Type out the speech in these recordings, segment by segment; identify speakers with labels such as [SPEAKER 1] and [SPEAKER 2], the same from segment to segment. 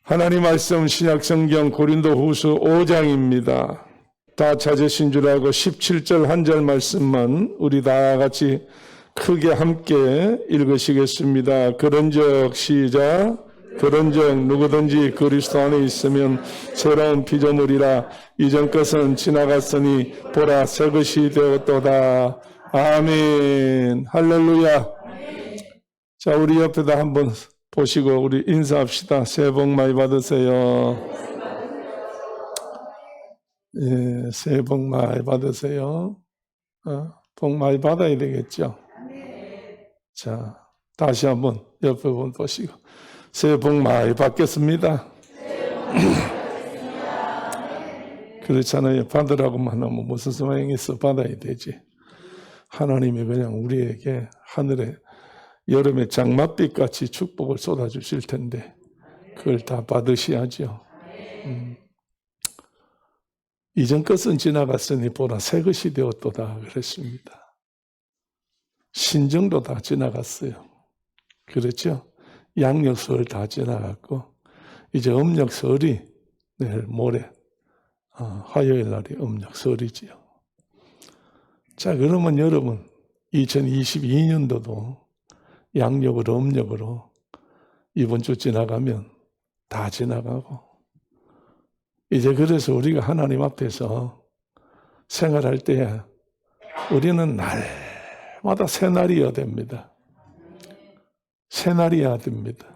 [SPEAKER 1] 하나님 말씀 신약성경 고린도후서 5장입니다. 다 찾으신 줄 알고 17절 한 절 말씀만 우리 다 같이 크게 함께 읽으시겠습니다. 그런즉 시작. 그런즉 누구든지 그리스도 안에 있으면 새로운 피조물이라 이전 것은 지나갔으니 보라 새 것이 되었도다. 아멘. 할렐루야. 자, 우리 옆에다 한번 보시고 우리 인사합시다. 새해 복 많이 받으세요. 예, 새해 복 많이 받으세요. 복 많이 받아야 되겠죠. 자, 다시 한번 옆에 분 보시고 새해 복 많이 받겠습니다. 그렇잖아요. 받으라고만 하면 무슨 소용이 있어. 받아야 되지. 하나님이 그냥 우리에게 하늘에 여름에 장맛빛같이 축복을 쏟아주실 텐데 그걸 다 받으셔야죠. 이전 것은 지나갔으니 보라 새 것이 되었도다 그랬습니다. 신정도 다 지나갔어요. 그렇죠? 양력설 다 지나갔고 이제 음력설이 내일 모레 화요일 날이 음력설이지요. 자, 그러면 여러분 2022년도도 양력으로 음력으로 이번 주 지나가면 다 지나가고 이제 그래서 우리가 하나님 앞에서 생활할 때 우리는 날마다 새날이어야 됩니다. 새날이어야 됩니다.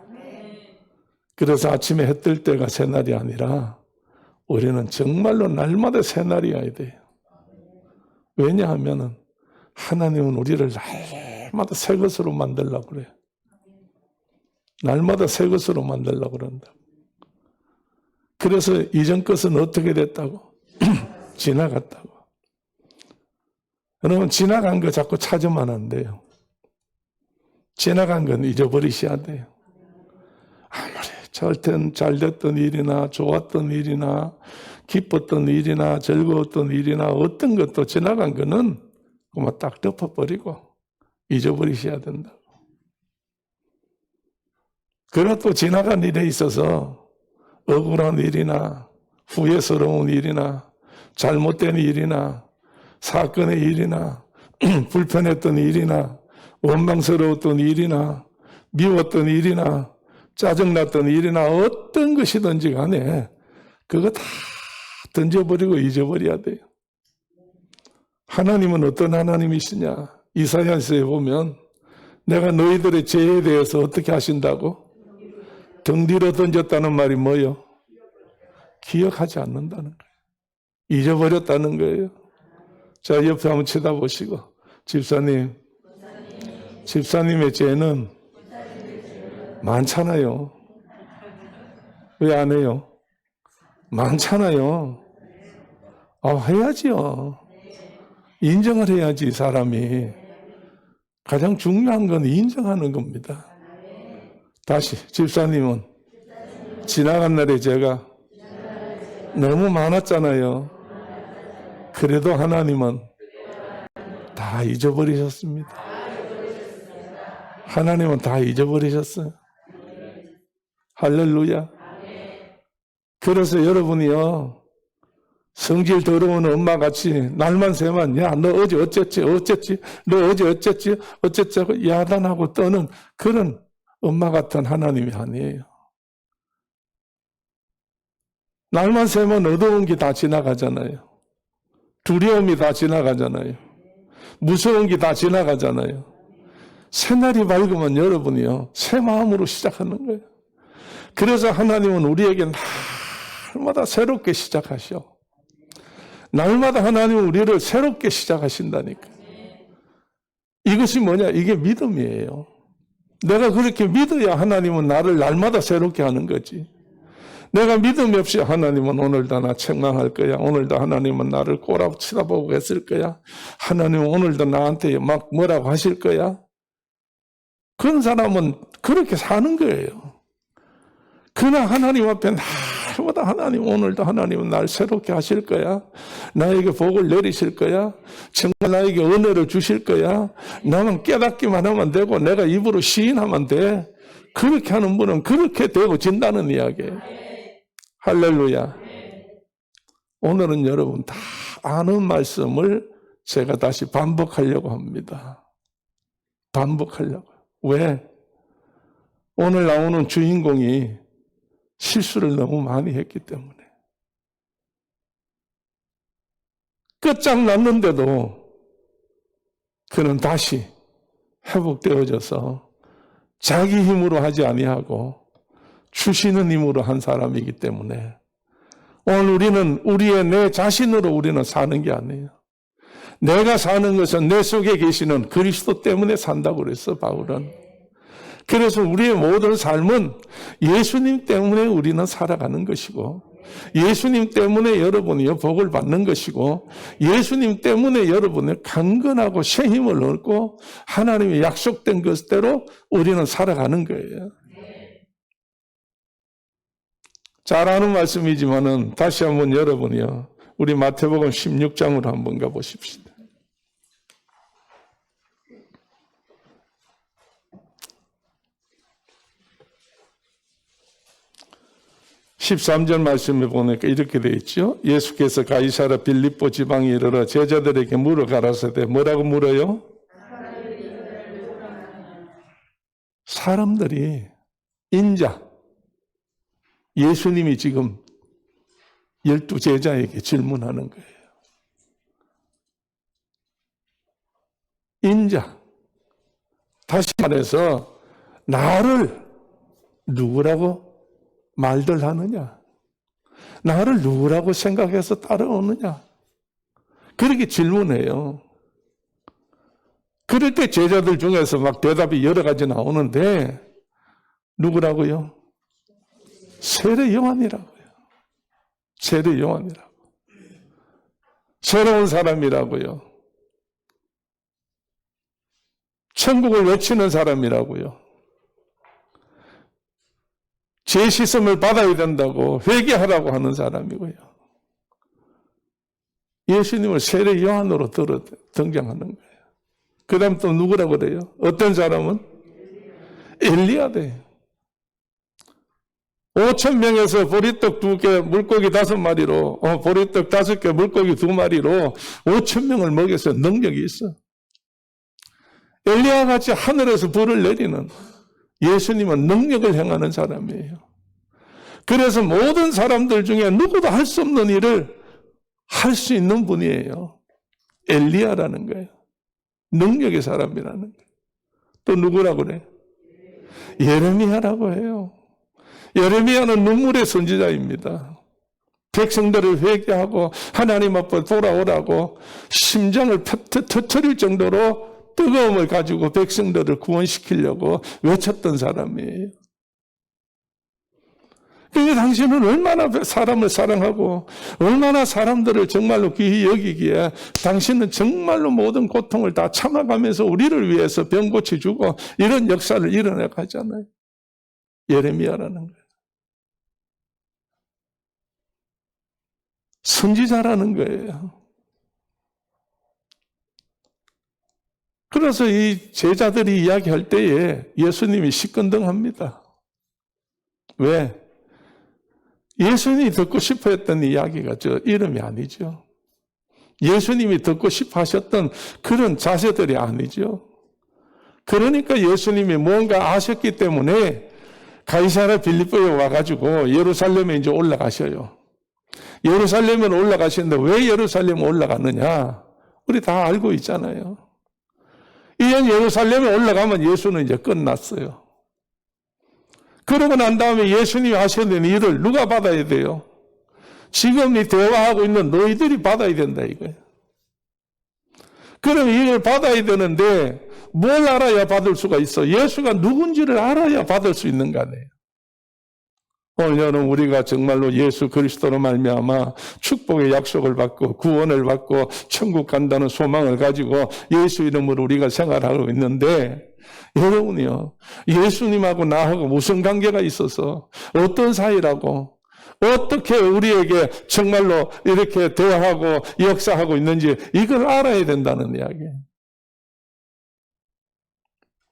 [SPEAKER 1] 그래서 아침에 해 뜰 때가 새날이 아니라 우리는 정말로 날마다 새날이어야 돼요. 왜냐하면 하나님은 우리를 날마다 새 것으로 만들려고 그래요. 날마다 새 것으로 만들려고 그런다. 그래서 이전 것은 어떻게 됐다고? 지나갔다고. 여러분 지나간 거 자꾸 찾으면 안 돼요. 지나간 건 잊어버리셔야 돼요. 아무리 잘 됐던 일이나 좋았던 일이나 기뻤던 일이나 즐거웠던 일이나 어떤 것도 지나간 거는 그만 딱 덮어버리고 잊어버리셔야 된다. 그러나 또 지나간 일에 있어서 억울한 일이나 후회스러운 일이나 잘못된 일이나 사건의 일이나 불편했던 일이나 원망스러웠던 일이나 미웠던 일이나 짜증났던 일이나 어떤 것이든지 간에 그거 다 던져버리고 잊어버려야 돼요. 하나님은 어떤 하나님이시냐? 이사야서에 보면 내가 너희들의 죄에 대해서 어떻게 하신다고? 등 뒤로 던졌다는 말이 뭐예요? 기억하지 않는다는 거예요. 잊어버렸다는 거예요. 자, 옆에 한번 쳐다보시고 집사님의 죄는 많잖아요. 왜 안 해요? 많잖아요. 해야지요. 인정을 해야지 사람이. 가장 중요한 건 인정하는 겁니다. 다시 집사님은 지나간 날에 죄가 너무 많았잖아요. 그래도 하나님은 다 잊어버리셨습니다. 하나님은 다 잊어버리셨어요. 할렐루야. 그래서 여러분이요 성질 더러운 엄마같이 날만 새만 야 너 어제 어쨌지 너 어제 어쨌지 야단하고 떠는 그런 엄마 같은 하나님이 아니에요. 날만 새면 어두운 게 다 지나가잖아요. 두려움이 다 지나가잖아요. 무서운 게 다 지나가잖아요. 새날이 밝으면 여러분이요 새 마음으로 시작하는 거예요. 그래서 하나님은 우리에게 날마다 새롭게 시작하셔. 날마다 하나님은 우리를 새롭게 시작하신다니까. 이것이 뭐냐? 이게 믿음이에요. 내가 그렇게 믿어야 하나님은 나를 날마다 새롭게 하는 거지. 내가 믿음이 없이 하나님은 오늘도 나 책망할 거야. 오늘도 하나님은 나를 꼬라고 쳐다보고 있을 거야. 하나님은 오늘도 나한테 막 뭐라고 하실 거야. 그런 사람은 그렇게 사는 거예요. 그러나 하나님 앞에 때마다 하나님, 오늘도 하나님은 날 새롭게 하실 거야. 나에게 복을 내리실 거야. 정말 나에게 은혜를 주실 거야. 나만 깨닫기만 하면 되고 내가 입으로 시인하면 돼. 그렇게 하는 분은 그렇게 되어진다는 이야기예요. 할렐루야. 오늘은 여러분 다 아는 말씀을 제가 다시 반복하려고 합니다. 반복하려고. 왜? 오늘 나오는 주인공이 실수를 너무 많이 했기 때문에. 끝장났는데도 그는 다시 회복되어져서 자기 힘으로 하지 아니하고 주시는 힘으로 한 사람이기 때문에 오늘 우리는 우리의 내 자신으로 우리는 사는 게 아니에요. 내가 사는 것은 내 속에 계시는 그리스도 때문에 산다고 그랬어, 바울은. 그래서 우리의 모든 삶은 예수님 때문에 우리는 살아가는 것이고, 예수님 때문에 여러분이 복을 받는 것이고, 예수님 때문에 여러분이 강건하고 새 힘을 얻고 하나님의 약속된 것대로 우리는 살아가는 거예요. 잘 아는 말씀이지만은 다시 한번 여러분이요, 우리 마태복음 16장으로 한번 가보십시다. 13절 말씀에 보니까 이렇게 되어 있죠. 예수께서 가이사랴 빌립보 지방에 이르러 제자들에게 물어 가라사대. 뭐라고 물어요? 사람들이 인자, 예수님이 지금 12제자에게 질문하는 거예요. 인자, 다시 말해서 나를 누구라고 말들 하느냐? 나를 누구라고 생각해서 따라오느냐? 그렇게 질문해요. 그럴 때 제자들 중에서 막 대답이 여러 가지 나오는데 누구라고요? 세례 요한이라고요. 세례 요한이라고. 새로운 사람이라고요. 천국을 외치는 사람이라고요. 죄 씻음을 받아야 된다고 회개하라고 하는 사람이고요. 예수님을 세례 요한으로 등장하는 거예요. 그 다음 또 누구라고 그래요? 어떤 사람은? 엘리야대. 5,000명에서 보리떡 2개, 물고기 5마리로, 보리떡 5개, 물고기 2마리로 5,000명을 먹여서 능력이 있어. 엘리야 같이 하늘에서 불을 내리는 예수님은 능력을 행하는 사람이에요. 그래서 모든 사람들 중에 누구도 할 수 없는 일을 할 수 있는 분이에요. 엘리야라는 거예요. 능력의 사람이라는 거예요. 또 누구라고 그래? 예레미야라고 해요. 예레미야는 눈물의 선지자입니다. 백성들을 회개하고 하나님 앞에 돌아오라고 심장을 터트릴 정도로 뜨거움을 가지고 백성들을 구원시키려고 외쳤던 사람이에요. 그런데 당신은 얼마나 사람을 사랑하고 얼마나 사람들을 정말로 귀히 여기기에 당신은 정말로 모든 고통을 다 참아가면서 우리를 위해서 병 고쳐주고 이런 역사를 일어나가잖아요. 예레미야라는 거예요. 선지자라는 거예요. 그래서 이 제자들이 이야기할 때에 예수님이 시큰둥합니다. 왜? 예수님이 듣고 싶어 했던 이야기가 저 이름이 아니죠. 예수님이 듣고 싶어 하셨던 그런 자세들이 아니죠. 그러니까 예수님이 뭔가 아셨기 때문에 가이사랴 빌립보에 와가지고 예루살렘에 이제 올라가셔요. 예루살렘에 올라가시는데 왜 예루살렘에 올라갔느냐? 우리 다 알고 있잖아요. 이제 예루살렘에 올라가면 예수는 이제 끝났어요. 그러고 난 다음에 예수님이 하셔야 되는 일을 누가 받아야 돼요? 지금 이 대화하고 있는 너희들이 받아야 된다 이거예요. 그럼 이걸 받아야 되는데 뭘 알아야 받을 수가 있어? 예수가 누군지를 알아야 받을 수 있는 거 아니에요. 오늘은 우리가 정말로 예수 그리스도로 말미암아 축복의 약속을 받고 구원을 받고 천국 간다는 소망을 가지고 예수 이름으로 우리가 생활하고 있는데 여러분이요, 예수님하고 나하고 무슨 관계가 있어서 어떤 사이라고 어떻게 우리에게 정말로 이렇게 대화하고 역사하고 있는지 이걸 알아야 된다는 이야기예요.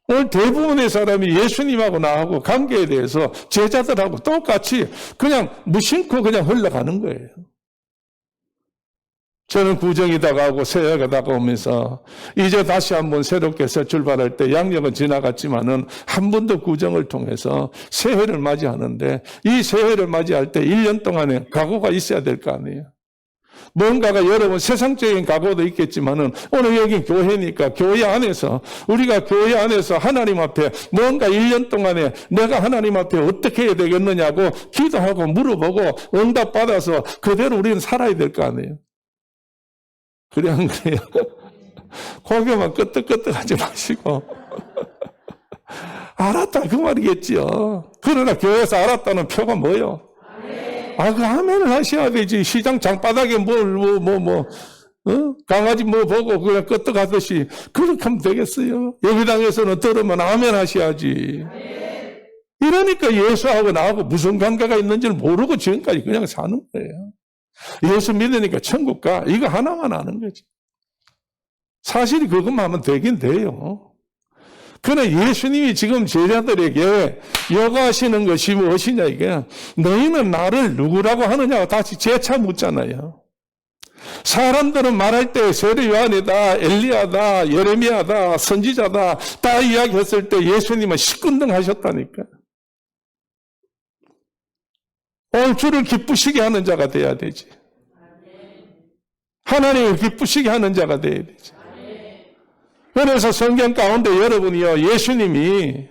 [SPEAKER 1] 오늘 대부분의 사람이 예수님하고 나하고 관계에 대해서 제자들하고 똑같이 그냥 무심코 그냥 흘러가는 거예요. 저는 구정이 다가오고 새해가 다가오면서 이제 다시 한번 새롭게 새 출발할 때 양력은 지나갔지만은 한 번 더 구정을 통해서 새해를 맞이하는데 이 새해를 맞이할 때 1년 동안에 각오가 있어야 될 거 아니에요. 뭔가가 여러분 세상적인 각오도 있겠지만은 오늘 여기 교회니까 교회 안에서 우리가 교회 안에서 하나님 앞에 뭔가 1년 동안에 내가 하나님 앞에 어떻게 해야 되겠느냐고 기도하고 물어보고 응답 받아서 그대로 우리는 살아야 될 거 아니에요. 그래 안 그래요? 고개만 끄덕끄덕하지 마시고 알았다 그 말이겠지요. 그러나 교회에서 알았다는 표가 뭐예요? 그 아멘을 하셔야 되지. 시장 장바닥에 강아지 보고 그냥 끄떡하듯이 그렇게 하면 되겠어요. 예배당에서는 들으면 아멘 하셔야지. 이러니까 예수하고 나하고 무슨 관계가 있는지를 모르고 지금까지 그냥 사는 거예요. 예수 믿으니까 천국 가. 이거 하나만 아는 거지. 사실이 그것만 하면 되긴 돼요. 그러나 예수님이 지금 제자들에게 요구하시는 것이 무엇이냐 이게 너희는 나를 누구라고 하느냐고 다시 재차 묻잖아요. 사람들은 말할 때 세례 요한이다, 엘리야다, 예레미야다, 선지자다 다 이야기했을 때 예수님은 시큰둥하셨다니까. 오늘 주를 기쁘시게 하는 자가 돼야 되지. 하나님을 기쁘시게 하는 자가 돼야 되지. 그래서 성경 가운데 여러분이요, 예수님이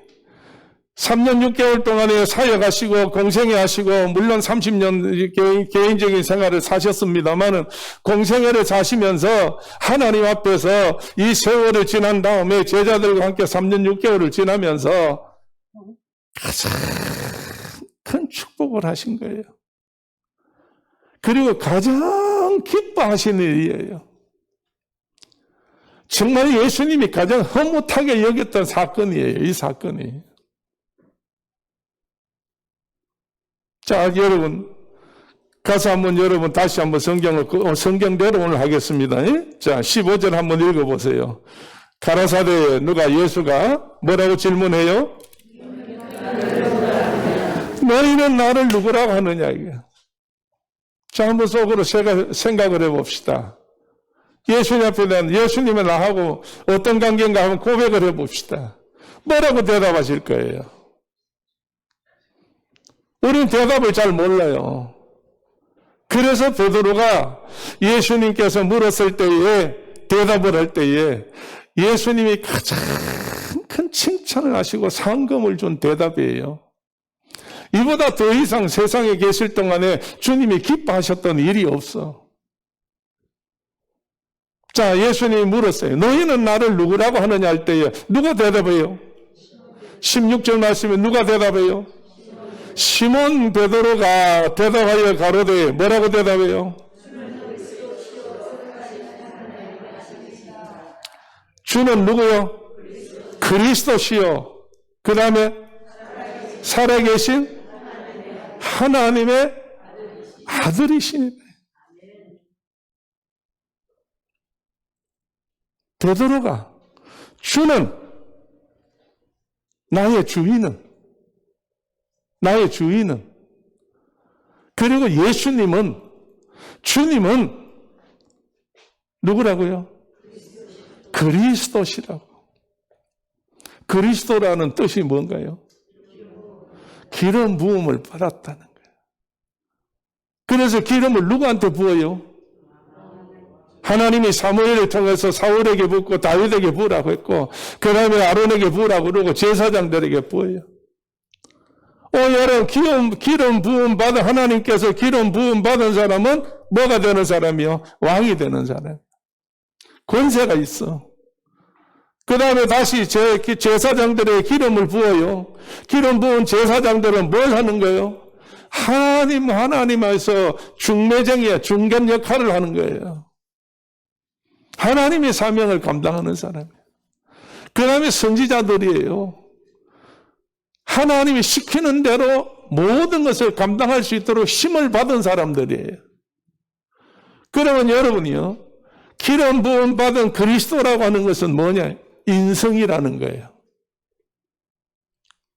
[SPEAKER 1] 3년 6개월 동안에 사역하시고 공생애 하시고 물론 30년 개인적인 생활을 사셨습니다만은 공생애를 사시면서 하나님 앞에서 이 세월을 지난 다음에 제자들과 함께 3년 6개월을 지나면서 가장 큰 축복을 하신 거예요. 그리고 가장 기뻐하시는 일이에요. 정말 예수님이 가장 흐뭇하게 여겼던 사건이에요. 이 사건이. 자, 여러분 가서 한번 여러분 다시 한번 성경대로 오늘 하겠습니다. 자, 15절 한번 읽어보세요. 가라사대 누가 예수가 뭐라고 질문해요? 너희는 나를 누구라고 하느냐 이게. 자, 한번 속으로 생각을 해봅시다. 예수님 앞에 대한 예수님의 나하고 어떤 관계인가 한번 고백을 해봅시다. 뭐라고 대답하실 거예요? 우리는 대답을 잘 몰라요. 그래서 베드로가 예수님께서 물었을 때에 대답을 할 때에 예수님이 가장 큰 칭찬을 하시고 상금을 준 대답이에요. 이보다 더 이상 세상에 계실 동안에 주님이 기뻐하셨던 일이 없어. 자, 예수님이 물었어요. 너희는 나를 누구라고 하느냐 할 때에 누가 대답해요? 16절 말씀에 누가 대답해요? 시몬 베드로가 대답하여 가로되 뭐라고 대답해요? 주는 누구요? 그리스도시요. 그 다음에 살아계신 하나님의 아들이시니. 베드로가 주는 나의 주인은 그리고 주님은 누구라고요? 그리스도시라고. 그리스도라는 뜻이 뭔가요? 기름 부음을 받았다는 거예요. 그래서 기름을 누구한테 부어요? 하나님이 사무엘을 통해서 사울에게 붓고 다윗에게 부으라고 했고 그 다음에 아론에게 부으라고 그러고 제사장들에게 부어요. 여러분 기름 부음 받은 하나님께서 기름 부음 받은 사람은 뭐가 되는 사람이요? 왕이 되는 사람. 권세가 있어. 그 다음에 다시 제사장들의 기름을 부어요. 기름 부은 제사장들은 뭘 하는 거예요? 하나님에서 중매쟁이야. 중간 역할을 하는 거예요. 하나님의 사명을 감당하는 사람이에요. 그 다음에 선지자들이에요. 하나님이 시키는 대로 모든 것을 감당할 수 있도록 힘을 받은 사람들이에요. 그러면 여러분이요, 기름 부음 받은 그리스도라고 하는 것은 뭐냐? 인성이라는 거예요.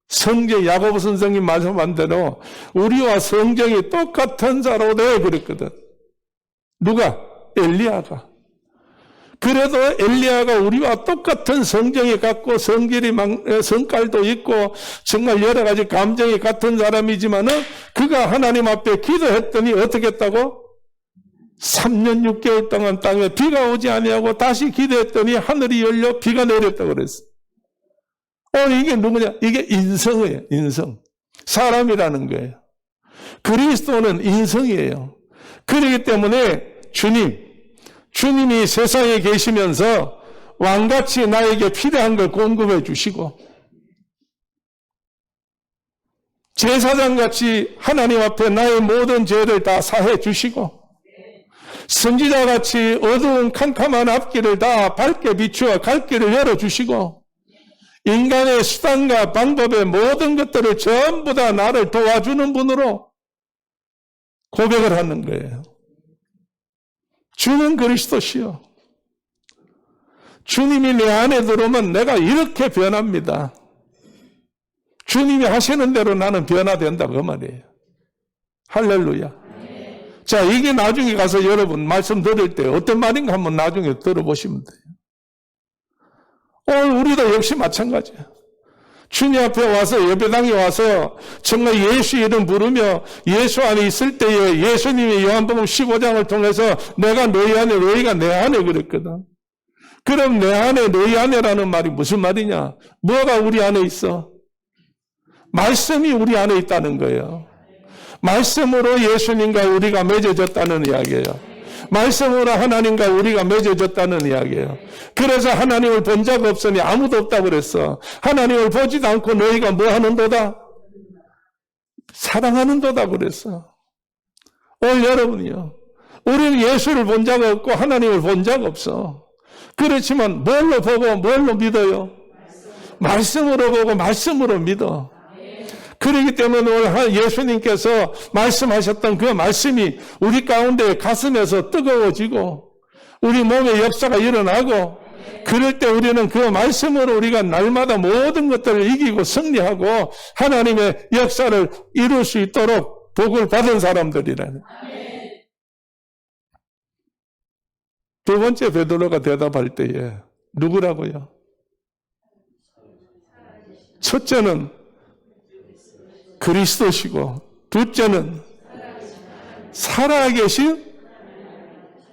[SPEAKER 1] 성경, 야고보 선생님 말씀한 대로 우리와 성경이 똑같은 자로 되어 그랬거든. 누가? 엘리야가. 그래도 엘리야가 우리와 똑같은 성정이 같고 성깔도 있고 정말 여러 가지 감정이 같은 사람이지만은 그가 하나님 앞에 기도했더니 어떻게 했다고? 3년 6개월 동안 땅에 비가 오지 아니하고 다시 기도했더니 하늘이 열려 비가 내렸다고 그랬어. 이게 누구냐? 이게 인성이에요. 인성. 사람이라는 거예요. 그리스도는 인성이에요. 그렇기 때문에 주님이 세상에 계시면서 왕같이 나에게 필요한 걸 공급해 주시고 제사장같이 하나님 앞에 나의 모든 죄를 다 사해 주시고 선지자같이 어두운 캄캄한 앞길을 다 밝게 비추어 갈 길을 열어주시고 인간의 수단과 방법의 모든 것들을 전부 다 나를 도와주는 분으로 고백을 하는 거예요. 주는 그리스도시요. 주님이 내 안에 들어오면 내가 이렇게 변합니다. 주님이 하시는 대로 나는 변화된다 그 말이에요. 할렐루야. 자, 이게 나중에 가서 여러분 말씀 들을 때 어떤 말인가 한번 나중에 들어보시면 돼요. 오늘 우리도 역시 마찬가지예요. 주님 앞에 와서 예배당에 와서 정말 예수 이름 부르며 예수 안에 있을 때에 예수님이 요한복음 15장을 통해서 내가 너희 안에 너희가 내 안에 그랬거든. 그럼 내 안에 너희 안에라는 말이 무슨 말이냐? 뭐가 우리 안에 있어? 말씀이 우리 안에 있다는 거예요. 말씀으로 예수님과 우리가 맺어졌다는 이야기예요. 말씀으로 하나님과 우리가 맺어졌다는 이야기예요. 그래서 하나님을 본 적 없으니 아무도 없다고 그랬어. 하나님을 보지도 않고 너희가 뭐 하는도다? 사랑하는도다 그랬어. 오늘 여러분이요, 우리는 예수를 본 적 없고 하나님을 본 적 없어. 그렇지만 뭘로 보고 뭘로 믿어요? 말씀으로 보고 말씀으로 믿어. 그렇기 때문에 오늘 예수님께서 말씀하셨던 그 말씀이 우리 가운데 가슴에서 뜨거워지고 우리 몸에 역사가 일어나고 그럴 때 우리는 그 말씀으로 우리가 날마다 모든 것들을 이기고 승리하고 하나님의 역사를 이룰 수 있도록 복을 받은 사람들이라는. 두 번째 베드로가 대답할 때에 누구라고요? 첫째는 그리스도시고 둘째는 살아계신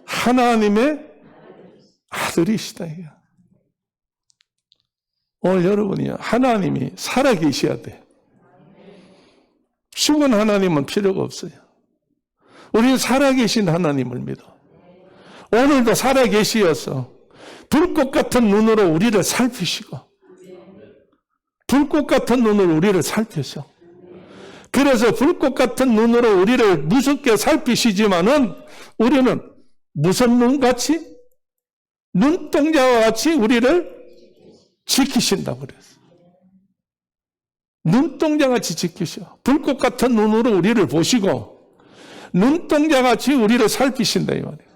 [SPEAKER 1] 하나님의 아들이시다. 오늘 여러분이 하나님이 살아계셔야 돼. 죽은 하나님은 필요가 없어요. 우리는 살아계신 하나님을 믿어. 오늘도 살아계시어서 불꽃 같은 눈으로 우리를 살피시고 불꽃 같은 눈으로 우리를 살피셔. 그래서 불꽃 같은 눈으로 우리를 무섭게 살피시지만은 우리는 무슨 눈같이? 눈동자와 같이 우리를 지키신다고 그랬어. 눈동자같이 지키셔. 불꽃 같은 눈으로 우리를 보시고 눈동자같이 우리를 살피신다 이 말이에요.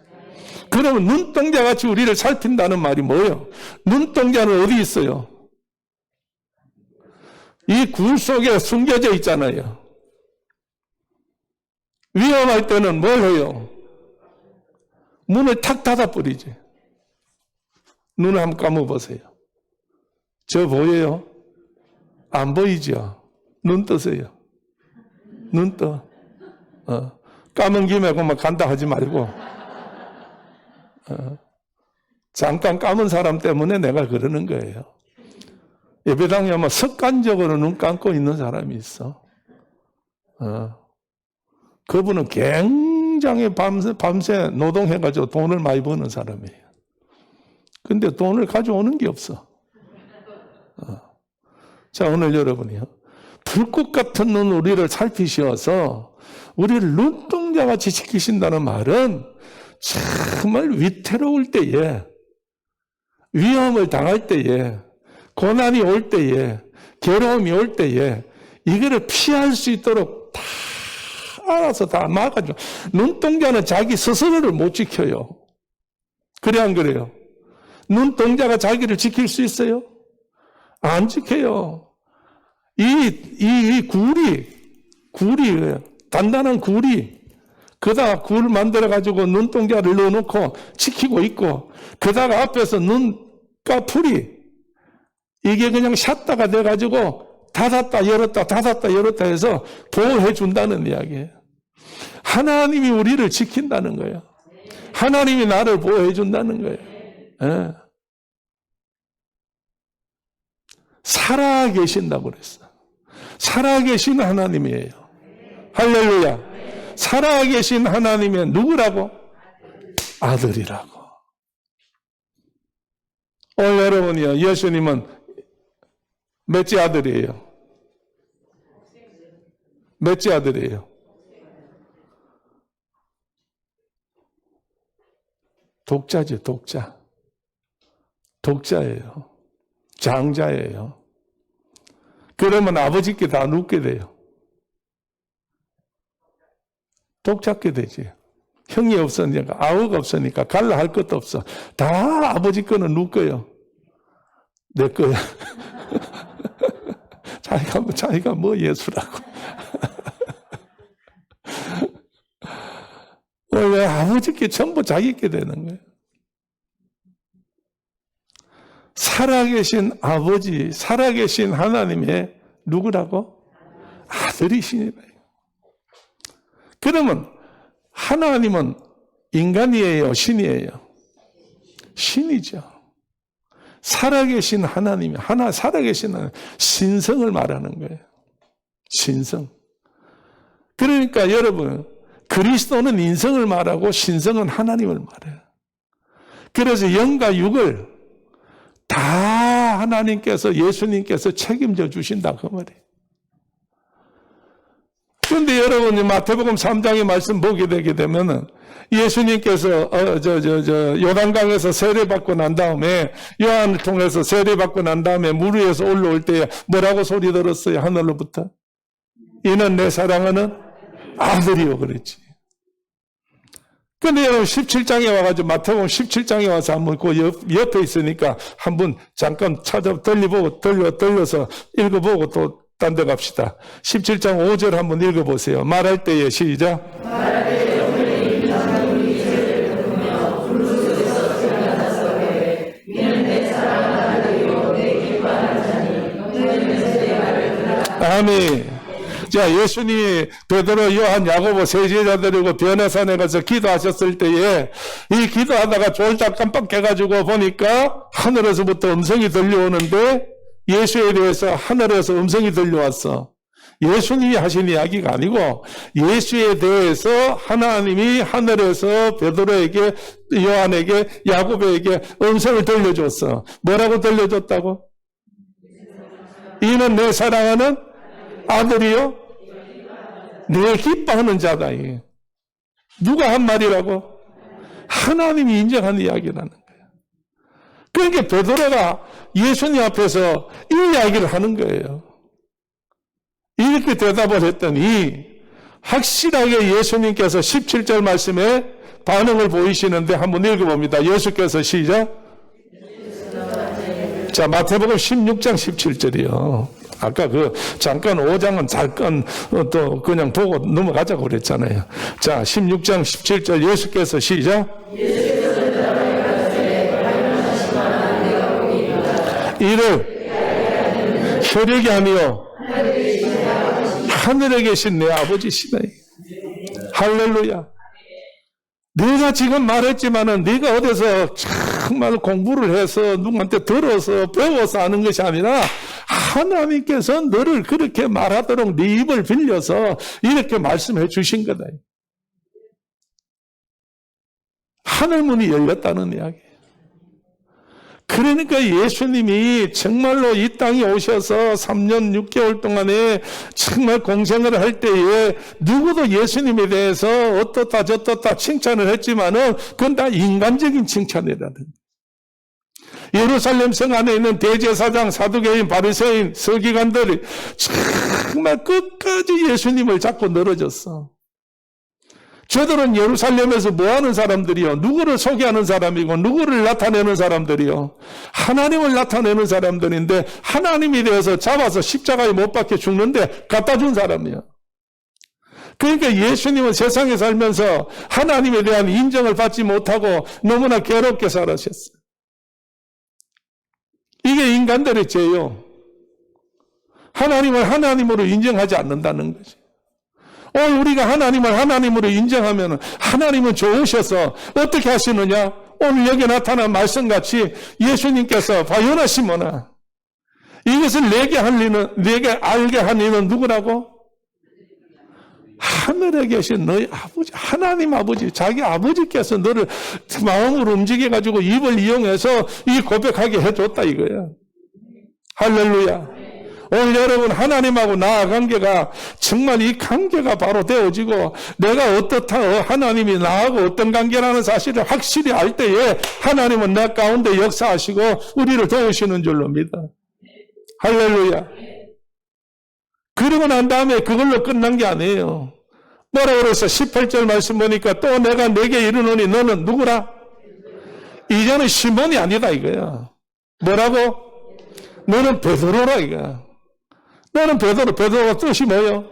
[SPEAKER 1] 그러면 눈동자같이 우리를 살핀다는 말이 뭐예요? 눈동자는 어디 있어요? 이 굴 속에 숨겨져 있잖아요. 위험할 때는 뭘 해요? 문을 탁 닫아버리지. 눈을 한번 감아보세요. 저 보여요? 안 보이죠? 눈 뜨세요. 눈 떠. 감은 김에 그만 간다 하지 말고. 잠깐 감은 사람 때문에 내가 그러는 거예요. 예배당에 아마 습관적으로 눈 감고 있는 사람이 있어. 그분은 굉장히 밤새 노동해가지고 돈을 많이 버는 사람이에요. 근데 돈을 가져오는 게 없어. 자, 오늘 여러분이요. 불꽃 같은 눈 우리를 살피셔서 우리를 눈동자같이 지키신다는 말은 정말 위태로울 때에, 위험을 당할 때에, 고난이 올 때에, 괴로움이 올 때에 이거를 피할 수 있도록 다 알아서 다 막아줘. 눈동자는 자기 스스로를 못 지켜요. 그래 안 그래요? 눈동자가 자기를 지킬 수 있어요? 안 지켜요. 이 구리, 단단한 구리, 그다가 굴 만들어가지고 눈동자를 넣어놓고 지키고 있고, 그다가 앞에서 눈가 풀이, 이게 그냥 샷다가 돼가지고 닫았다 열었다 닫았다 열었다 해서 보호해 준다는 이야기예요. 하나님이 우리를 지킨다는 거예요. 하나님이 나를 보호해 준다는 거예요. 예. 살아계신다고 그랬어. 살아계신 하나님이에요. 할렐루야. 살아계신 하나님의 누구라고? 아들이라고. 오늘 여러분이요, 예수님은 몇째 아들이에요? 몇째 아들이에요? 독자죠, 독자. 독자예요. 장자예요. 그러면 아버지께 다 눕게 돼요. 독잡게 되지. 형이 없으니까, 아우가 없으니까 갈라 할 것도 없어. 다 아버지 거는 눕고요. 내 거야. 자기가 뭐 예수라고. 왜 아버지께 전부 자기께 되는 거예요. 살아계신 아버지, 살아계신 하나님의 누구라고? 아들이시니라. 그러면 하나님은 인간이에요, 신이에요? 신이죠. 살아계신 하나님이, 살아계신 하나님, 신성을 말하는 거예요. 신성. 그러니까 여러분, 그리스도는 인성을 말하고 신성은 하나님을 말해요. 그래서 영과 육을 다 하나님께서, 예수님께서 책임져 주신다 그 말이에요. 그런데 여러분이 마태복음 3장의 말씀 보게 되게 되면은 예수님께서 요단강에서 세례받고 난 다음에, 요한을 통해서 세례받고 난 다음에 물 위에서 올라올 때 뭐라고 소리 들었어요? 하늘로부터. 이는 내 사랑하는 아들이요 그랬지. 근데 여러분 17장에 와가지고, 마태복음 17장에 와서 한번 그 옆에 있으니까 한번 잠깐 돌려서 읽어보고 또 딴 데 갑시다. 17장 5절 한번 읽어보세요. 말할 때에 시작. 아멘. 자, 예수님이 베드로, 요한, 야고보 세 제자들이고 변화산에 가서 기도하셨을 때에 이 기도하다가 졸다 깜빡해가지고 보니까 하늘에서부터 음성이 들려오는데, 예수에 대해서 하늘에서 음성이 들려왔어. 예수님이 하신 이야기가 아니고 예수에 대해서 하나님이 하늘에서 베드로에게, 요한에게, 야고보에게 음성을 들려줬어. 뭐라고 들려줬다고? 이는 내 사랑하는 아들이요 내 기뻐하는 자다. 누가 한 말이라고? 하나님이 인정한 이야기라는 거예요. 그러니까 베드로가 예수님 앞에서 이 이야기를 하는 거예요. 이렇게 대답을 했더니 확실하게 예수님께서 17절 말씀에 반응을 보이시는데 한번 읽어봅니다. 예수께서 시작. 자, 마태복음 16장 17절이요. 아까 잠깐 5장은 잠깐 또 그냥 보고 넘어가자고 그랬잖아요. 자, 16장 17절 예수께서 시작. 이를 혈육이 아니요 하늘에 계신 내 아버지시다. 할렐루야. 내가 지금 말했지만은 네가 어디서 정말 공부를 해서 누구한테 들어서 배워서 하는 것이 아니라 하나님께서 너를 그렇게 말하도록 네 입을 빌려서 이렇게 말씀해 주신 거다. 하늘문이 열렸다는 이야기예요. 그러니까 예수님이 정말로 이 땅에 오셔서 3년 6개월 동안에 정말 공생을 할 때에 누구도 예수님에 대해서 어떻다 저떻다 칭찬을 했지만은 그건 다 인간적인 칭찬이라는. 예루살렘 성 안에 있는 대제사장, 사두개인, 바리새인, 서기관들이 정말 끝까지 예수님을 잡고 늘어졌어. 저들은 예루살렘에서 뭐하는 사람들이요? 누구를 소개하는 사람이고 누구를 나타내는 사람들이요? 하나님을 나타내는 사람들인데 하나님이 되어서 잡아서 십자가에 못 박혀 죽는데 갖다 준 사람이요. 그러니까 예수님은 세상에 살면서 하나님에 대한 인정을 받지 못하고 너무나 괴롭게 살아셨어요. 이게 인간들의 죄요. 하나님을 하나님으로 인정하지 않는다는 거지. 오늘 우리가 하나님을 하나님으로 인정하면 하나님은 좋으셔서 어떻게 하시느냐? 오늘 여기 나타난 말씀같이 예수님께서 바요나 시몬아, 이것을 내게 알게 한 이는 누구라고? 하늘에 계신 너희 아버지, 하나님 아버지, 자기 아버지께서 너를 마음으로 움직여가지고 입을 이용해서 이 고백하게 해줬다 이거야. 할렐루야. 오늘 여러분 하나님하고 나 관계가 정말 이 관계가 바로 되어지고 내가 어떻다 하나님이 나하고 어떤 관계라는 사실을 확실히 알 때에 하나님은 내 가운데 역사하시고 우리를 도우시는 줄로 믿어. 할렐루야. 그러고 난 다음에 그걸로 끝난 게 아니에요. 뭐라고 그래서 18절 말씀 보니까 또 내가 내게 이르노니 너는 누구라? 이제는 시몬이 아니다 이거야. 뭐라고? 너는 베드로라 이거야. 너는 베드로가 뜻이 뭐예요?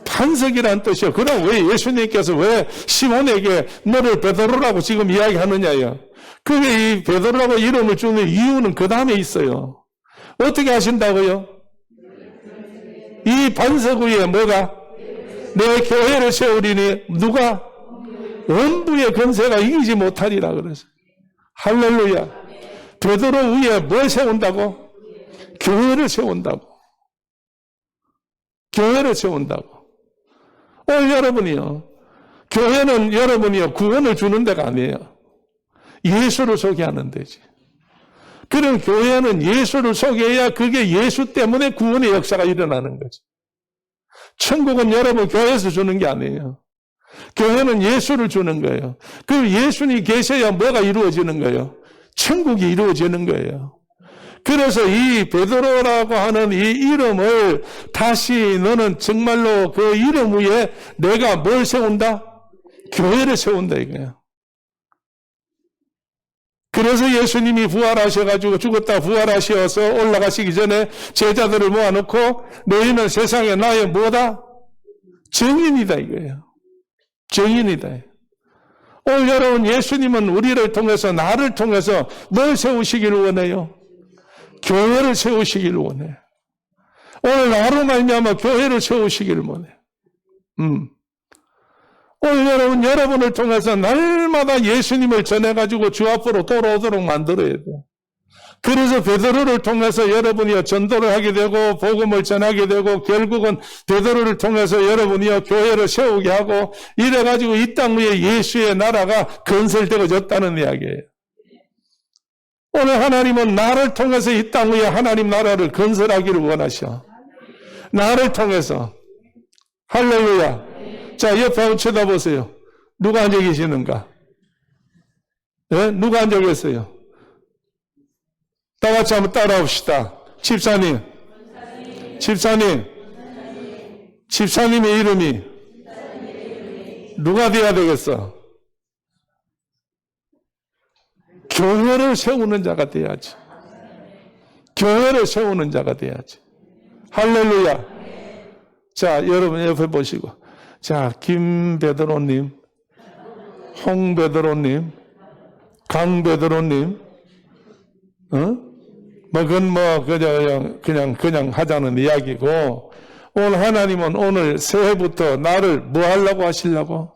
[SPEAKER 1] 반석이란 뜻이요. 그럼 왜 예수님께서 왜 시몬에게 너를 베드로라고 지금 이야기하느냐요? 그게 이 베드로라고 이름을 주는 이유는 그 다음에 있어요. 어떻게 하신다고요? 이 반석 위에 뭐가? 내 교회를 세우리니 누가? 원부의 권세가 이기지 못하리라 그래서. 할렐루야. 베드로 위에 뭘 세운다고? 교회를 세운다고. 교회를 세운다고. 오늘 여러분이요. 교회는 여러분이요. 구원을 주는 데가 아니에요. 예수를 소개하는 데지. 그럼 교회는 예수를 소개해야 그게 예수 때문에 구원의 역사가 일어나는 거지. 천국은 여러분 교회에서 주는 게 아니에요. 교회는 예수를 주는 거예요. 그 예수님이 계셔야 뭐가 이루어지는 거예요? 천국이 이루어지는 거예요. 그래서 이 베드로라고 하는 이 이름을 다시 너는 정말로 그 이름 위에 내가 뭘 세운다? 교회를 세운다 이거예요. 그래서 예수님이 부활하셔가지고 죽었다 부활하셔서 올라가시기 전에 제자들을 모아놓고 너희는 세상에 나의 뭐다? 증인이다 이거예요. 증인이다. 오늘 여러분 예수님은 우리를 통해서 나를 통해서 뭘 세우시기를 원해요? 교회를 세우시기를 원해. 오늘 나로 말미암아 교회를 세우시기를 원해. 오늘 여러분을 통해서 날마다 예수님을 전해가지고 주 앞으로 돌아오도록 만들어야 돼. 그래서 베드로를 통해서 여러분이 전도를 하게 되고 복음을 전하게 되고 결국은 베드로를 통해서 여러분이 교회를 세우게 하고 이래가지고 이 땅 위에 예수의 나라가 건설되어졌다는 이야기예요. 오늘 하나님은 나를 통해서 이 땅 위에 하나님 나라를 건설하기를 원하셔. 나를 통해서. 할렐루야. 자, 옆에 한번 쳐다보세요. 누가 앉아 계시는가? 예? 누가 앉아 계세요? 다 같이 한번 따라합시다. 집사님. 집사님의 이름이 누가 돼야 되겠어? 교회를 세우는 자가 돼야지. 교회를 세우는 자가 돼야지. 할렐루야. 자, 여러분 옆에 보시고. 자, 김베드로님, 홍베드로님, 강베드로님, 그냥 하자는 이야기고, 오늘 하나님은 오늘 새해부터 나를 뭐 하려고 하시려고?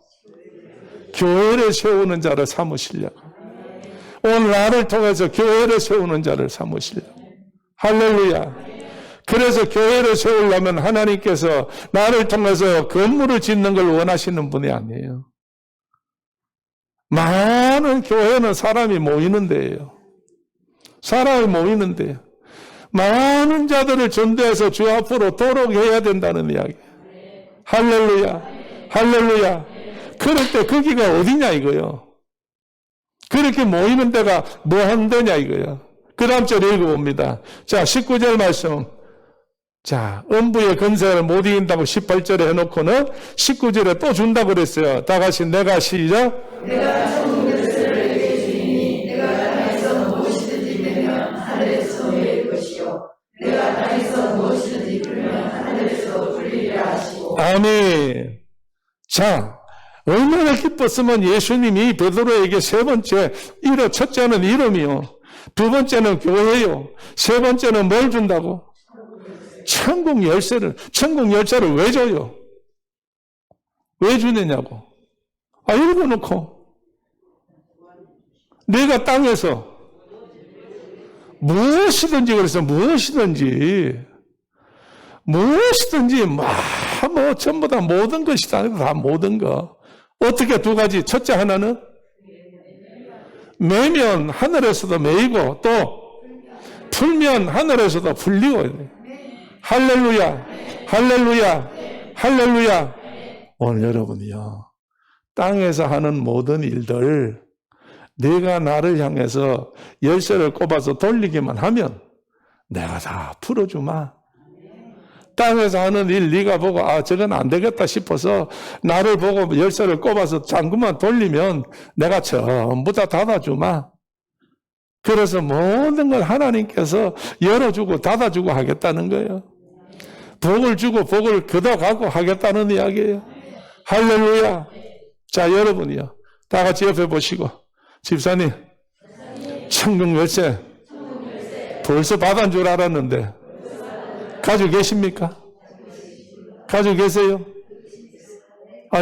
[SPEAKER 1] 교회를 세우는 자를 삼으시려고. 오늘 나를 통해서 교회를 세우는 자를 삼으시려고. 할렐루야. 그래서 교회를 세우려면 하나님께서 나를 통해서 건물을 짓는 걸 원하시는 분이 아니에요. 많은 교회는 사람이 모이는 데예요. 사람이 모이는 데예요. 많은 자들을 전도해서 주 앞으로 도록해야 된다는 이야기. 할렐루야. 할렐루야. 그럴 때 거기가 어디냐 이거요. 그렇게 모이는 데가 뭐 하는 데냐 이거야. 그 다음 절 읽어봅니다. 자, 19절 말씀. 자, 음부의 건세를 못 이긴다고 18절에 해놓고는 19절에 또 준다고 그랬어요. 다 같이 내가 시작.
[SPEAKER 2] 내가 천국 열쇠를 내게 주리니 내가 땅에서 무엇이든지 빼면 하늘에서 내릴 것이요 내가 땅에서 무엇이든지 풀면 하늘에서 풀리리라 하시고.
[SPEAKER 1] 아멘. 자, 얼마나 기뻤으면 예수님이 베드로에게 세 번째, 첫째는 이름이요. 두 번째는 교회요. 세 번째는 뭘 준다고? 천국 열쇠를 왜 줘요? 왜 주느냐고. 읽어놓고. 내가 땅에서 무엇이든지 그래서 무엇이든지 전부 다 모든 것이다. 다 모든 거. 어떻게 두 가지? 첫째 하나는 매면 하늘에서도 매이고 또 풀면 하늘에서도 풀리고. 할렐루야, 할렐루야, 할렐루야. 오늘 여러분이요, 땅에서 하는 모든 일들 내가 나를 향해서 열쇠를 꼽아서 돌리기만 하면 내가 다 풀어주마. 땅에서 하는 일 네가 보고 저건 안 되겠다 싶어서 나를 보고 열쇠를 꼽아서 잠깐만 돌리면 내가 전부 다 닫아주마. 그래서 모든 걸 하나님께서 열어주고 닫아주고 하겠다는 거예요. 복을 주고 복을 걷어가고 하겠다는 이야기예요. 할렐루야. 자, 여러분이요, 다 같이 옆에 보시고, 집사님, 천국 열쇠 벌써 받은 줄 알았는데 가지고 계십니까? 가지고 계세요?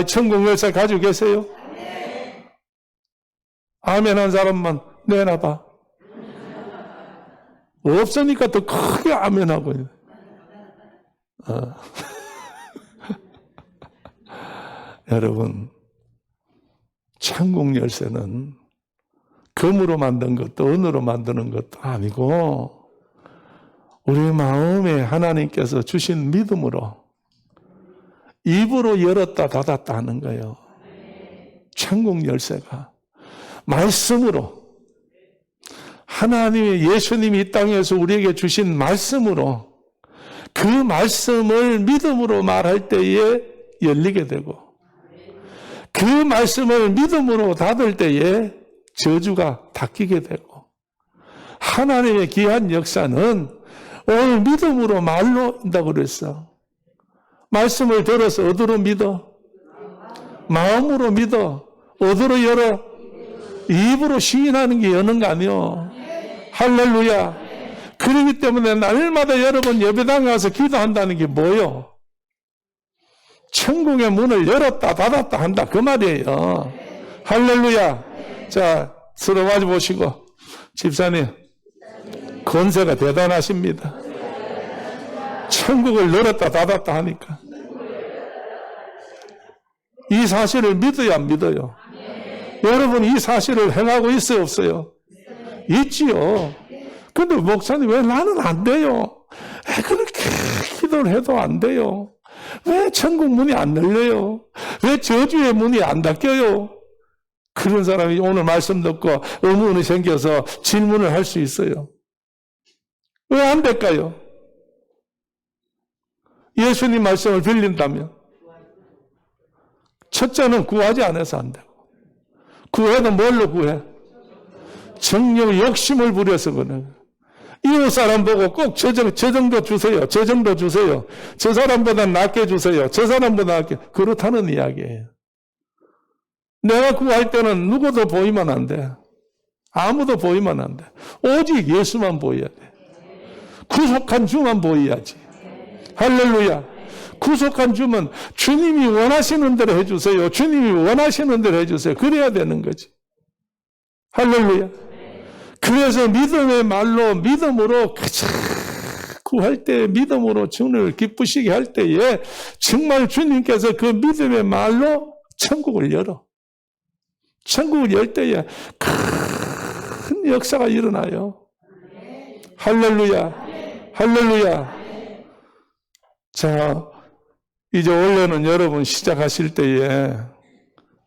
[SPEAKER 1] 천국 열쇠 가지고 계세요? 아멘 한 사람만 내놔봐. 없으니까 더 크게 아멘하고 있네. 여러분, 천국 열쇠는 금으로 만든 것도 은으로 만드는 것도 아니고 우리 마음에 하나님께서 주신 믿음으로 입으로 열었다 닫았다 하는 거예요. 천국 열쇠가 말씀으로, 하나님의 예수님이 이 땅에서 우리에게 주신 말씀으로, 그 말씀을 믿음으로 말할 때에 열리게 되고, 그 말씀을 믿음으로 닫을 때에 저주가 닦이게 되고, 하나님의 귀한 역사는 오늘 믿음으로 말로 한다고 그랬어. 말씀을 들어서 어디로 믿어? 마음으로 믿어. 어디로 열어? 입으로 시인하는 게 여는 거 아니요. 할렐루야. 그렇기 때문에 날마다 여러분 예배당 가서 기도한다는 게 뭐요? 천국의 문을 열었다 닫았다 한다 그 말이에요. 할렐루야. 자, 서로 마주 보시고, 집사님 건세가 대단하십니다. 천국을 열었다 닫았다 하니까 이 사실을 믿어야 안 믿어요? 여러분 이 사실을 행하고 있어요 없어요? 있지요. 근데 목사님 왜 나는 안 돼요? 왜 그렇게 기도를 해도 안 돼요? 왜 천국 문이 안 열려요? 왜 저주의 문이 안 닫혀요? 그런 사람이 오늘 말씀 듣고 의문이 생겨서 질문을 할 수 있어요. 왜 안 될까요? 예수님 말씀을 빌린다면 첫째는 구하지 않아서 안 되고, 구해도 뭘로 구해? 정욕 욕심을 부려서 그래. 이웃 사람 보고 꼭 저 정도 주세요. 저 정도 주세요. 저 사람보다 낫게 주세요. 저 사람보다 낫게. 그렇다는 이야기예요. 내가 구할 때는 누구도 보이면 안 돼. 아무도 보이면 안 돼. 오직 예수만 보여야 돼. 구속한 주만 보여야지. 할렐루야. 구속한 주면 주님이 원하시는 대로 해주세요. 주님이 원하시는 대로 해주세요. 그래야 되는 거지. 할렐루야. 그래서 믿음의 말로, 믿음으로 구할 때 믿음으로 주님을 기쁘시게 할 때에 정말 주님께서 그 믿음의 말로 천국을 열어. 천국을 열 때에 큰 역사가 일어나요. 할렐루야. 할렐루야. 자, 이제 원래는 여러분 시작하실 때에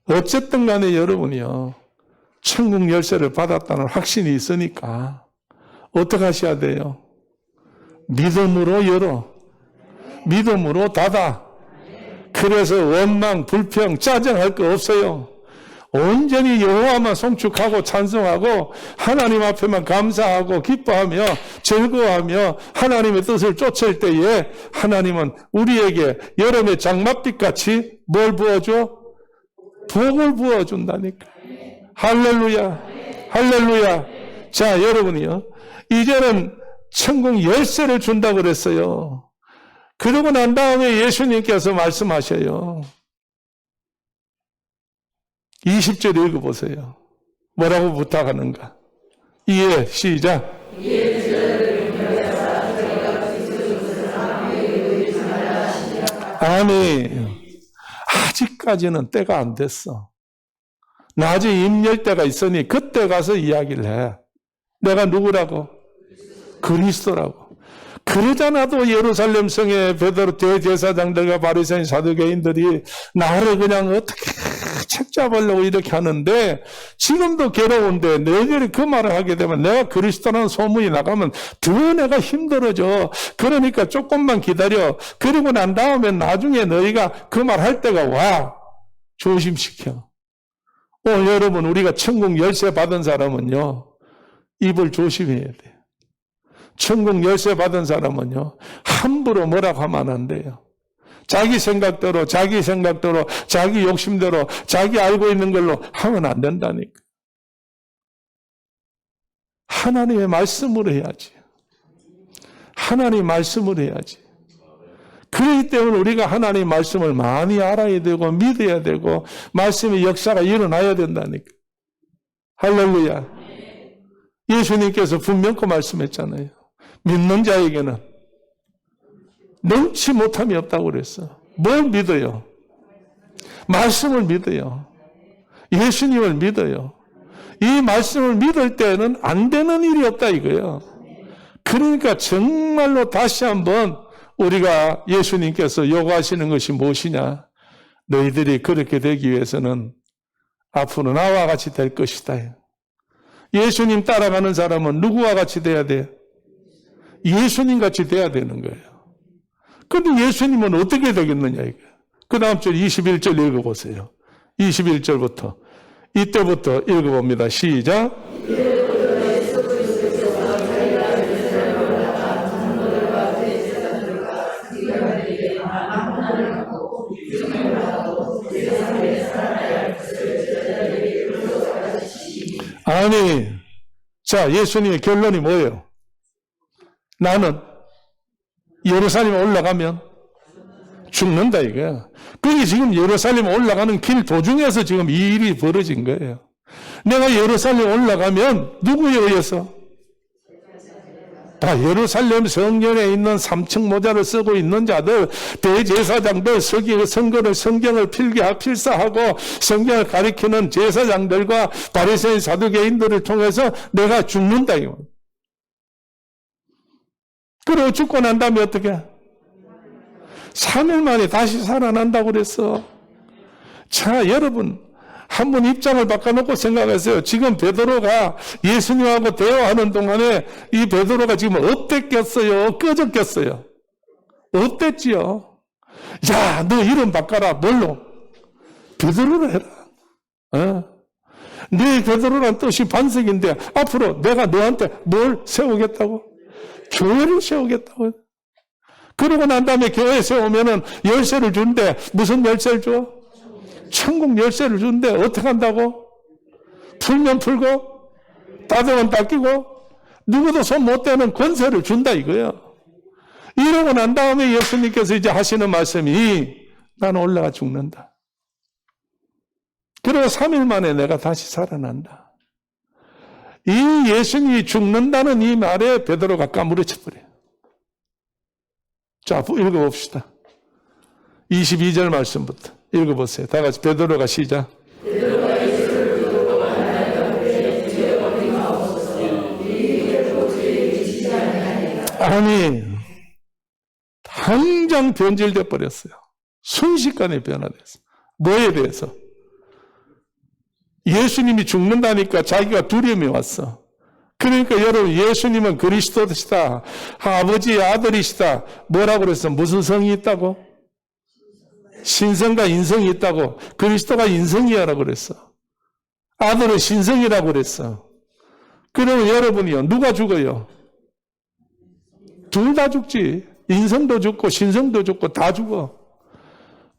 [SPEAKER 1] 어쨌든 간에 여러분이요, 천국 열쇠를 받았다는 확신이 있으니까 어떻게 하셔야 돼요? 믿음으로 열어. 믿음으로 닫아. 그래서 원망, 불평, 짜증할 거 없어요. 온전히 여호와만 송축하고 찬송하고 하나님 앞에만 감사하고 기뻐하며 즐거워하며 하나님의 뜻을 쫓을 때에 하나님은 우리에게 여름의 장맛빛같이 뭘 부어줘? 복을 부어준다니까. 할렐루야. 할렐루야. 자, 여러분이요. 이제는 천국 열쇠를 준다고 그랬어요. 그러고 난 다음에 예수님께서 말씀하셔요. 20절 읽어보세요. 뭐라고 부탁하는가? 이에 시작. 아멘. 아직까지는 때가 안 됐어. 나중에 임할 때가 있으니 그때 가서 이야기를 해. 내가 누구라고? 그리스도라고. 그러잖아도 예루살렘 성의 베드로 대제사장들과 바리새인 사두개인들이 나를 그냥 어떻게 책 잡으려고 이렇게 하는데 지금도 괴로운데 너희들이 그 말을 하게 되면 내가 그리스도라는 소문이 나가면 더 내가 힘들어져. 그러니까 조금만 기다려. 그리고 난 다음에 나중에 너희가 그 말 할 때가 와. 조심시켜. 여러분 우리가 천국 열쇠 받은 사람은요. 입을 조심해야 돼. 천국 열쇠 받은 사람은요. 함부로 뭐라고 하면 안 돼요. 자기 생각대로 자기 욕심대로 자기 알고 있는 걸로 하면 안 된다니까. 하나님의 말씀으로 해야지. 하나님 말씀으로 해야지. 그렇기 때문에 우리가 하나님 말씀을 많이 알아야 되고 믿어야 되고 말씀의 역사가 일어나야 된다니까. 할렐루야. 예수님께서 분명히 말씀했잖아요. 믿는 자에게는 능치 못함이 없다고 그랬어. 뭘 믿어요? 말씀을 믿어요. 예수님을 믿어요. 이 말씀을 믿을 때는 안 되는 일이 없다 이거예요. 그러니까 정말로 다시 한번 우리가 예수님께서 요구하시는 것이 무엇이냐? 너희들이 그렇게 되기 위해서는 앞으로 나와 같이 될 것이다. 예수님 따라가는 사람은 누구와 같이 돼야 돼요? 예수님 같이 돼야 되는 거예요. 그런데 예수님은 어떻게 되겠느냐 이거. 그 다음 절 21절 읽어보세요. 21절부터 이때부터 읽어봅니다. 시작. 아니, 자, 예수님의 결론이 뭐예요? 나는 예루살렘에 올라가면 죽는다 이거야. 그게 지금 예루살렘 올라가는 길 도중에서 지금 이 일이 벌어진 거예요. 내가 예루살렘 올라가면 누구에 의해서? 다 예루살렘 성전에 있는 3층 모자를 쓰고 있는 자들, 대제사장들, 성경을 필사하고 성경을 가리키는 제사장들과 바리새인 사두개인들을 통해서 내가 죽는다 이거. 그리고 죽고 난 다음에 어떻게? 3일 만에 다시 살아난다고 그랬어. 자, 여러분, 한번 입장을 바꿔놓고 생각하세요. 지금 베드로가 예수님하고 대화하는 동안에 이 베드로가 지금 어땠겠어요? 꺼졌겠어요? 어땠지요? 야, 너 이름 바꿔라. 뭘로? 베드로로 해라. 네 베드로란 뜻이 반석인데 앞으로 내가 너한테 뭘 세우겠다고? 교회를 세우겠다고. 그러고 난 다음에 교회 세우면은 열쇠를 준대. 무슨 열쇠를 줘? 천국 열쇠를 준대. 어떻게 한다고? 풀면 풀고 닫으면 닫히고 누구도 손 못 대는 권세를 준다 이거예요. 이러고 난 다음에 예수님께서 이제 하시는 말씀이 나는 올라가 죽는다. 그리고 3일 만에 내가 다시 살아난다. 이 예수님이 죽는다는 이 말에 베드로가 까무러쳐 버려요. 자, 읽어봅시다. 22절 말씀부터 읽어보세요. 다 같이 베드로가 시작. 아니, 당장 변질돼 버렸어요. 순식간에 변화됐어요. 뭐에 대해서? 예수님이 죽는다니까 자기가 두려움이 왔어. 그러니까 여러분, 예수님은 그리스도시다, 아버지의 아들이시다. 뭐라고 그랬어? 무슨 성이 있다고? 신성과 인성이 있다고. 그리스도가 인성이라고 그랬어. 아들은 신성이라고 그랬어. 그러면 여러분이요, 누가 죽어요? 둘 다 죽지. 인성도 죽고 신성도 죽고 다 죽어.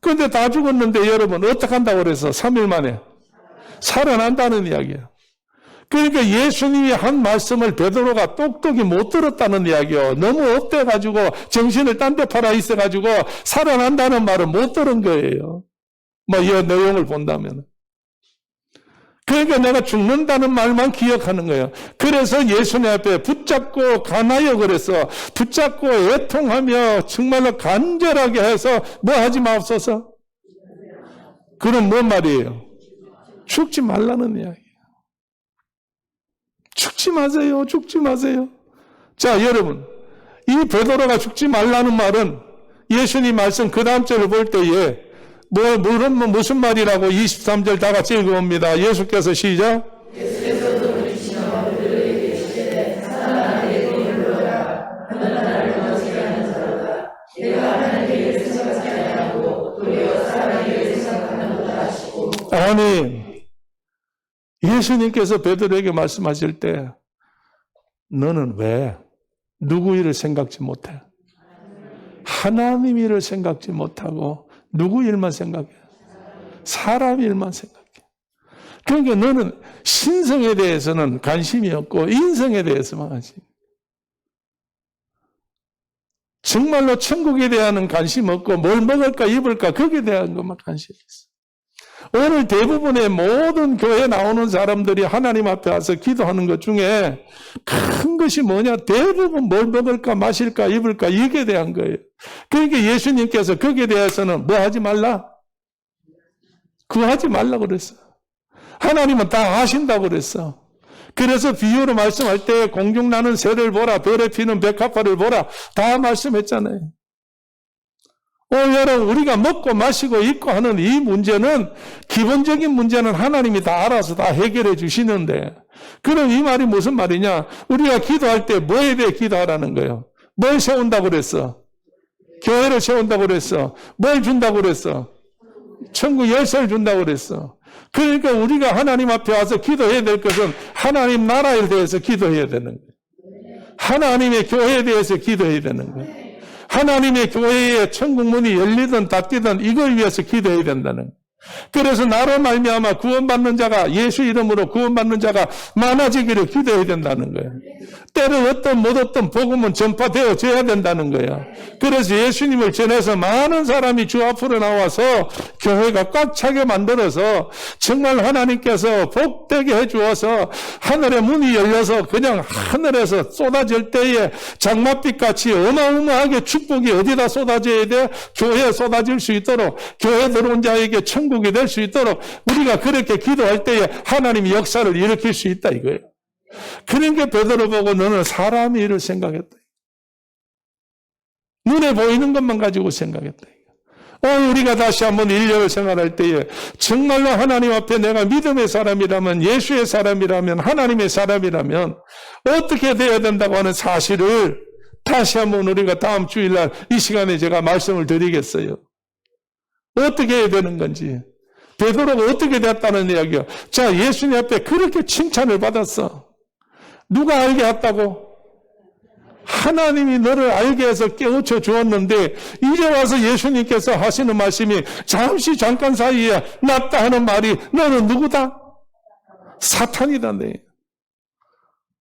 [SPEAKER 1] 그런데 다 죽었는데 여러분 어떻게 한다고 그래서 3일 만에 살아난다는 이야기야. 그러니까 예수님이 한 말씀을 베드로가 똑똑히 못 들었다는 이야기요. 너무 업돼가지고 정신을 딴 데 팔아 있어가지고 살아난다는 말을 못 들은 거예요. 뭐 이 내용을 본다면. 그러니까 내가 죽는다는 말만 기억하는 거예요. 그래서 예수님 앞에 붙잡고 가나요 그래서 붙잡고 애통하며 정말로 간절하게 해서 뭐 하지 마옵소서. 그럼 뭔 말이에요? 죽지 말라는 이야기예요. 죽지 마세요. 죽지 마세요. 자, 여러분, 이 베드로가 죽지 말라는 말은 예수님 말씀 그 다음 절을 볼 때에 무슨 말이라고 23절 다 같이 읽어봅니다. 예수께서 시작.
[SPEAKER 2] 예수께서도 부르시며 그들에게 이르시되 사랑하는 내 불러라. 너는 나를 원치 않는 자로다. 내가 하나님의 일을 생각하지 아니하고 도리어 사람의 일을 생각하는도다 하시고.
[SPEAKER 1] 아니, 예수님께서 베드로에게 말씀하실 때 너는 왜 누구 일을 생각지 못해? 하나님 일을 생각지 못하고 누구 일만 생각해? 사람 일만 생각해. 그러니까 너는 신성에 대해서는 관심이 없고 인성에 대해서만 관심이. 정말로 천국에 대한 관심 없고 뭘 먹을까 입을까 거기에 대한 것만 관심이 있어. 오늘 대부분의 모든 교회에 나오는 사람들이 하나님 앞에 와서 기도하는 것 중에 큰 것이 뭐냐? 대부분 뭘 먹을까 마실까 입을까 이게 대한 거예요. 그러니까 예수님께서 거기에 대해서는 뭐 하지 말라? 그거 하지 말라고 그랬어. 하나님은 다 아신다고 그랬어. 그래서 비유로 말씀할 때 공중 나는 새를 보라, 별에 피는 백합화를 보라 다 말씀했잖아요. 여러분, 우리가 먹고 마시고 입고 하는 이 문제는 기본적인 문제는 하나님이 다 알아서 다 해결해 주시는데, 그럼 이 말이 무슨 말이냐? 우리가 기도할 때 뭐에 대해 기도하라는 거예요? 뭘 세운다고 그랬어? 교회를 세운다고 그랬어. 뭘 준다고 그랬어? 천국 열쇠를 준다고 그랬어. 그러니까 우리가 하나님 앞에 와서 기도해야 될 것은 하나님 나라에 대해서 기도해야 되는 거예요. 하나님의 교회에 대해서 기도해야 되는 거예요. 하나님의 교회에 천국 문이 열리든 닫히든 이걸 위해서 기도해야 된다는 거예요. 그래서 나로 말미암아 구원받는 자가, 예수 이름으로 구원받는 자가 많아지기를 기도해야 된다는 거예요. 때를 얻든 못 얻든 복음은 전파되어져야 된다는 거예요. 그래서 예수님을 전해서 많은 사람이 주 앞으로 나와서 교회가 꽉 차게 만들어서 정말 하나님께서 복되게 해주어서 하늘의 문이 열려서 그냥 하늘에서 쏟아질 때에 장맛빛같이 어마어마하게 축복이 어디다 쏟아져야 돼? 교회에 쏟아질 수 있도록, 교회 들어온 자에게 천국이 될 수 있도록 우리가 그렇게 기도할 때에 하나님이 역사를 일으킬 수 있다 이거예요. 그러니까 베드로 보고 너는 사람의 일을 생각했다. 눈에 보이는 것만 가지고 생각했다. 우리가 다시 한번 인력을 생활할 때에 정말로 하나님 앞에 내가 믿음의 사람이라면, 예수의 사람이라면, 하나님의 사람이라면 어떻게 되어야 된다고 하는 사실을 다시 한번 우리가 다음 주일날 이 시간에 제가 말씀을 드리겠어요. 어떻게 해야 되는 건지. 베드로가 어떻게 됐다는 이야기요. 자, 예수님 앞에 그렇게 칭찬을 받았어. 누가 알게 했다고? 하나님이 너를 알게 해서 깨우쳐 주었는데 이제 와서 예수님께서 하시는 말씀이 잠시 잠깐 사이에 낫다 하는 말이 너는 누구다? 사탄이다. 네.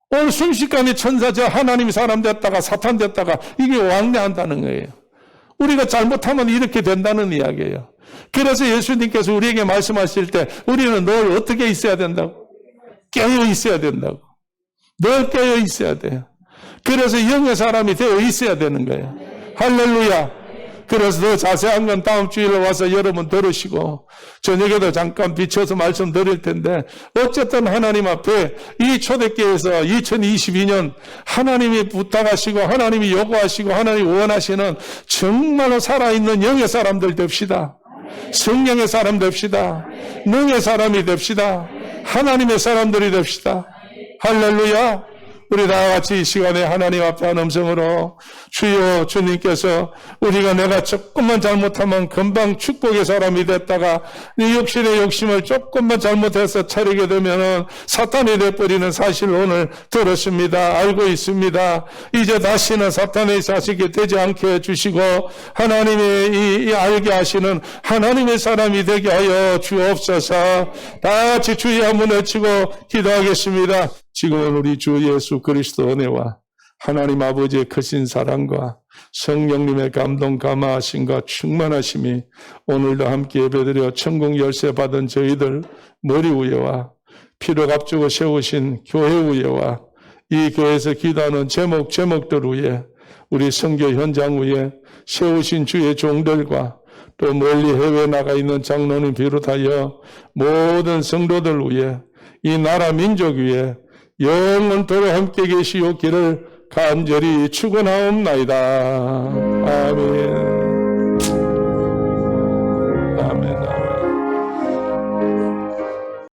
[SPEAKER 1] 오늘 순식간에 천사죠. 하나님 사람 됐다가 사탄 됐다가 이게 왕래한다는 거예요. 우리가 잘못하면 이렇게 된다는 이야기예요. 그래서 예수님께서 우리에게 말씀하실 때 우리는 늘 어떻게 있어야 된다고? 깨어 있어야 된다고. 늘 깨어 있어야 돼요. 그래서 영의 사람이 되어 있어야 되는 거예요. 할렐루야. 그래서 더 자세한 건 다음 주일에 와서 여러분 들으시고 저녁에도 잠깐 비춰서 말씀드릴 텐데, 어쨌든 하나님 앞에 이 초대교회에서 2022년 하나님이 부탁하시고 하나님이 요구하시고 하나님이 원하시는 정말로 살아있는 영의 사람들 됩시다. 성령의 사람 됩시다. 능의 사람이 됩시다. 하나님의 사람들이 됩시다. 할렐루야. 우리 다 같이 이 시간에 하나님 앞에 한 음성으로 주여 주님께서 우리가 내가 조금만 잘못하면 금방 축복의 사람이 됐다가 네 육신의 욕심을 조금만 잘못해서 차리게 되면은 사탄이 돼버리는 사실을 오늘 들었습니다. 알고 있습니다. 이제 다시는 사탄의 자식이 되지 않게 해주시고 하나님의 이 알게 하시는 하나님의 사람이 되게 하여 주옵소서. 다 같이 주의 한번 외치고 기도하겠습니다. 지금은 우리 주 예수 그리스도 은혜와 하나님 아버지의 크신 사랑과 성령님의 감동 감화하심과 충만하심이 오늘도 함께 예배드려 천국 열쇠 받은 저희들 머리 위에와 피로 값주고 세우신 교회 위에와 이 교회에서 기도하는 제목들 위에 우리 선교 현장 위에 세우신 주의 종들과 또 멀리 해외에 나가 있는 장로님 비롯하여 모든 성도들 위에 이 나라 민족 위에 영원토록 함께 계시옵기를 간절히 축원하옵나이다. 아멘.